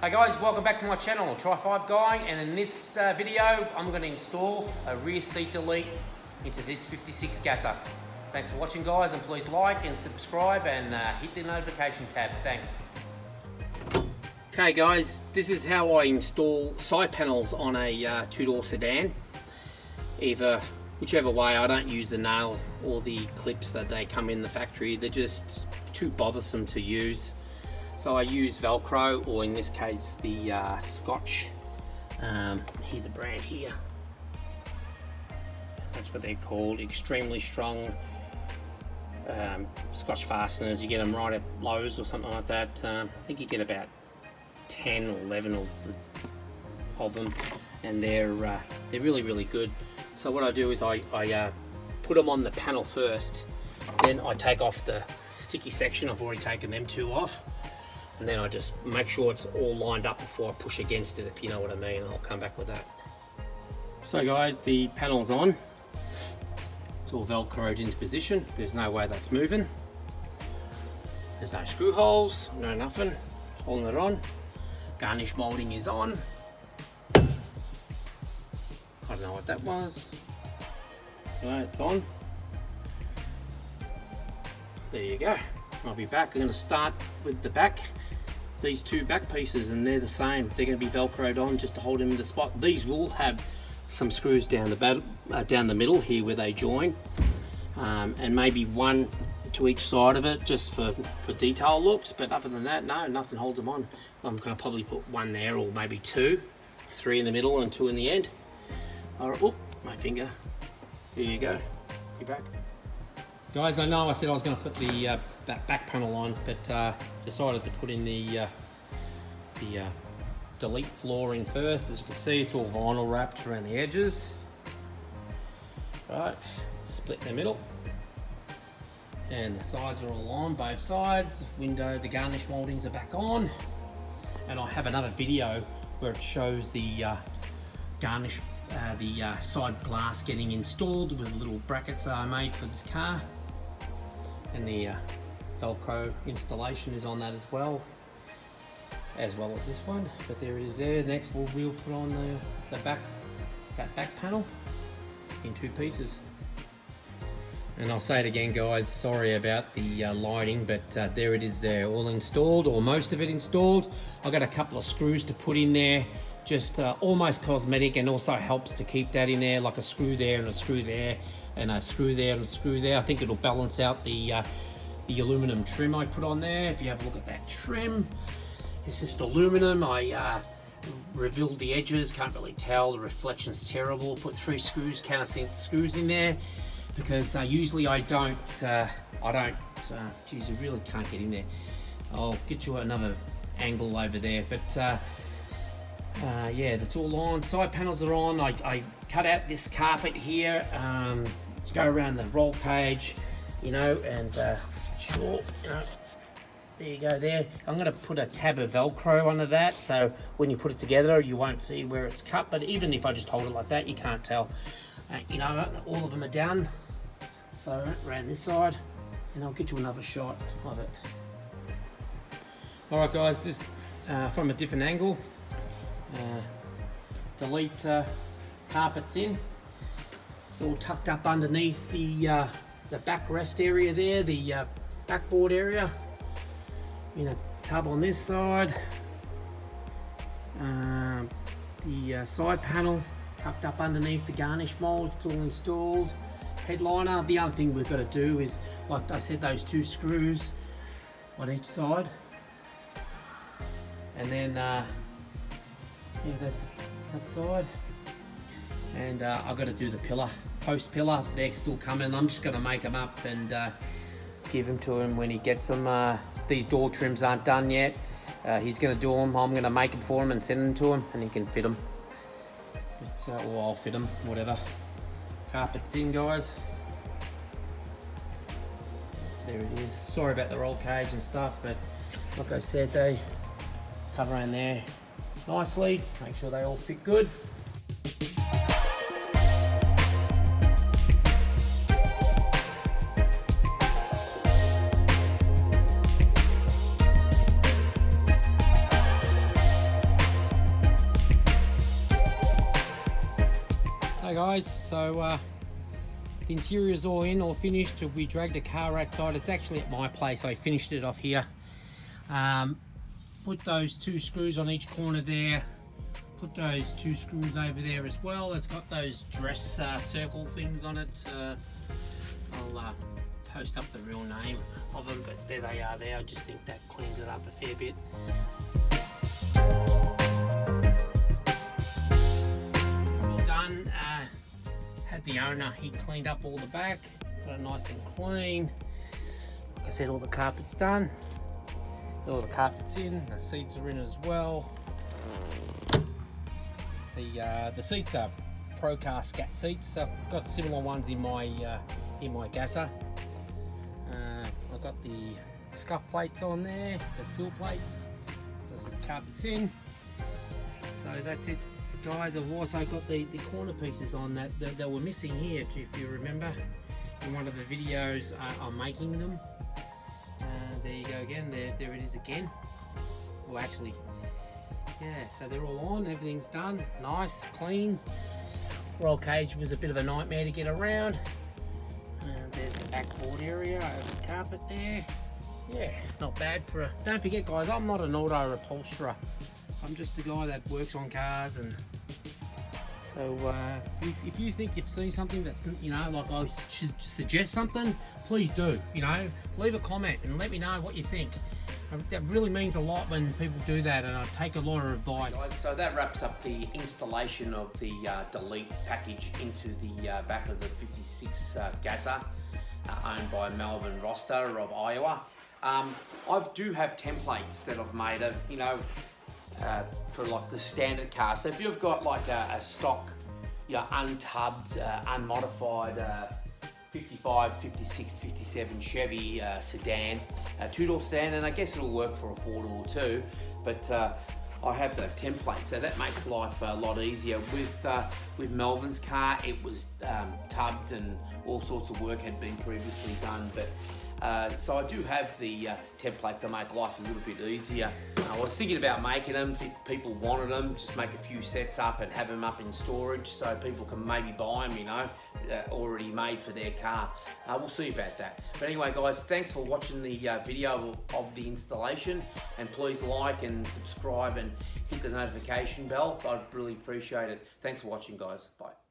Hey guys, welcome back to my channel, TRIFIVE guy, and in this video I'm going to install a rear seat delete into this 56 gasser. Thanks for watching guys, and please like and subscribe and hit the notification tab. Thanks. Okay guys, this is how I install side panels on a two-door sedan. Whichever way, I don't use the nail or the clips that they come in the factory. They're just too bothersome to use. So I use Velcro, or in this case the Scotch. Here's a brand here. That's what they're called. Extremely strong Scotch fasteners. You get them right at Lowe's or something like that. I think you get about 10 or 11 of them, and they're really good. So what I do is I put them on the panel first, then I take off the sticky section. I've already taken them two off, and then I just make sure it's all lined up before I push against it, if you know what I mean. I'll come back with that. So guys, the panel's on. It's all Velcroed into position. There's no way that's moving. There's no screw holes, no nothing. Holding it on. Garnish molding is on. I don't know what that was. Right, it's on. There you go. I'll be back. I'm going to start with the back. These two back pieces, and they're the same. They're going to be Velcroed on just to hold them in the spot. These will have some screws down the middle here where they join, and maybe one to each side of it just for detail looks. But other than that, no, nothing holds them on. I'm going to probably put one there, or maybe two, three in the middle and two in the end. All right, oh, my finger. There you go. You're back. Guys, I know I said I was going to put the that back panel on, but decided to put in the delete flooring first. As you can see, it's all vinyl wrapped around the edges. Right, split in the middle, and the sides are all on, both sides. Window, the garnish moldings are back on, and I have another video where it shows the garnish, the side glass getting installed with little brackets I made for this car, and the Velcro installation is on that as well as this one. But there it is there. Next we'll put on that back panel in two pieces. And I'll say it again guys, sorry about the lighting, but there it is there, all installed, or most of it installed. I've got a couple of screws to put in there, just almost cosmetic, and also helps to keep that in there, like a screw there and a screw there and a screw there and a screw there. I think it'll balance out the aluminum trim I put on there. If you have a look at that trim, it's just aluminum. I revealed the edges, can't really tell, the reflection's terrible. Put 3 screws, countersink screws in there, because usually I don't, geez, I really can't get in there. I'll get you another angle over there, but yeah, that's all on. Side panels are on. I cut out this carpet here to go around the roll cage, you know, and sure, you know, there you go there. I'm going to put a tab of Velcro under that, so when you put it together you won't see where it's cut, but even if I just hold it like that, you can't tell. You know, all of them are done. So around this side, and I'll get you another shot of it. Alright guys, this from a different angle. Delete carpets in. It's all tucked up underneath the backrest area there, the backboard area. In a tub on this side. The side panel tucked up underneath the garnish mold. It's all installed. Headliner. The other thing we've got to do is, like I said, those 2 screws on each side, and then yeah, that's that side. And I've got to do the pillar, post pillar. They're still coming. I'm just going to make them up and give them to him when he gets them. These door trims aren't done yet. He's going to do them. I'm going to make them for him and send them to him, and he can fit them. But, or I'll fit them, whatever. Carpet's in, guys. There it is. Sorry about the roll cage and stuff, but like I said, they cover in there nicely. Make sure they all fit good. Okay guys, so the interior's all in, all finished. We dragged the car outside. It's actually at my place. I finished it off here. Put those 2 screws on each corner there. Put those 2 screws over there as well. It's got those dress circle things on it. I'll post up the real name of them, but there they are there. I just think that cleans it up a fair bit. All done. Had the owner, he cleaned up all the back, got it nice and clean. Like I said, all the carpet's done. All the carpet's in, the seats are in as well. The seats are Procar Scat seats. I've got similar ones in my Gasser. I've got the scuff plates on there, the sill plates. So the carpet's in. So that's it, guys. I've also got the corner pieces on that were missing here, if you remember in one of the videos I'm making them. There you go again, there it is again. Well, actually, yeah, so they're all on, everything's done, nice, clean. Roll cage was a bit of a nightmare to get around. There's the backboard area over the carpet there. Yeah, not bad for a... Don't forget guys, I'm not an auto upholsterer. I'm just a guy that works on cars, and so if you think you've seen something that's, you know, like I should suggest something, please do, you know, leave a comment and let me know what you think. That really means a lot when people do that, and I take a lot of advice. So that wraps up the installation of the Delete package into the back of the 56 Gasser, owned by Melvin Roster of Iowa. I do have templates that I've made, you know, for like the standard car. So if you've got like a stock, you know, untubbed, unmodified 55, 56, 57 Chevy sedan, 2-door sedan, and I guess it'll work for a 4-door too, but I have the template, so that makes life a lot easier. With Melvin's car, it was tubbed and all sorts of work had been previously done, but so I do have the templates to make life a little bit easier. I was thinking about making them, if people wanted them, just make a few sets up and have them up in storage so people can maybe buy them, you know, already made for their car. We'll see about that. But anyway guys, thanks for watching the video of the installation, and please like and subscribe and hit the notification bell. I'd really appreciate it. Thanks for watching guys, bye.